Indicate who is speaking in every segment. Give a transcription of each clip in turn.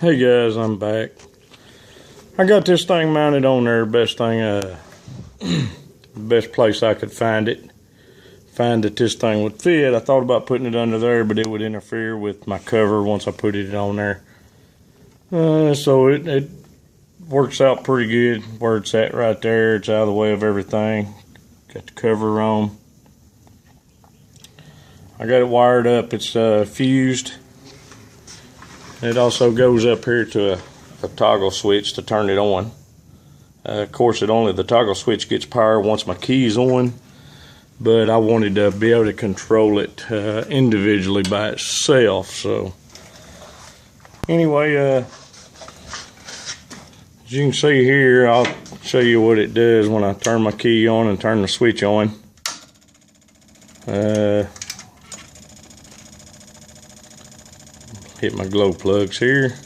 Speaker 1: Hey guys, I'm back. I got this thing mounted on there, best place I could find that this thing would fit. I thought about putting it under there, but it would interfere with my cover once I put it on there. So it works out pretty good where it's at right there. It's out of the way of everything. Got the cover on. I got it wired up. It's fused. It also goes up here to a toggle switch to turn it on. Of course, the toggle switch gets power once my key's on, but I wanted to be able to control it individually by itself. So anyway, as you can see here, I'll show you what it does when I turn my key on and turn the switch on. Hit my glow plugs here.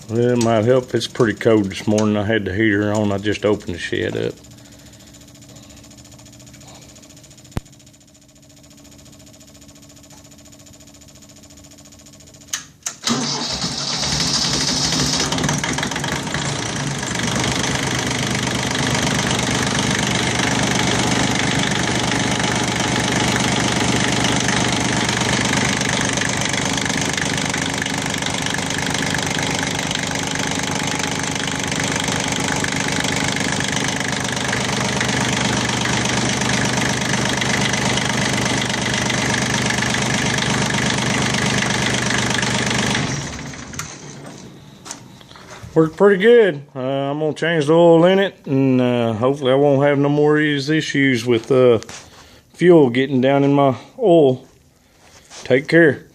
Speaker 1: Well, it might help. It's pretty cold this morning. I had the heater on. I just opened the shed up. Worked pretty good. I'm gonna change the oil in it, and hopefully I won't have no more of these issues with fuel getting down in my oil. Take care.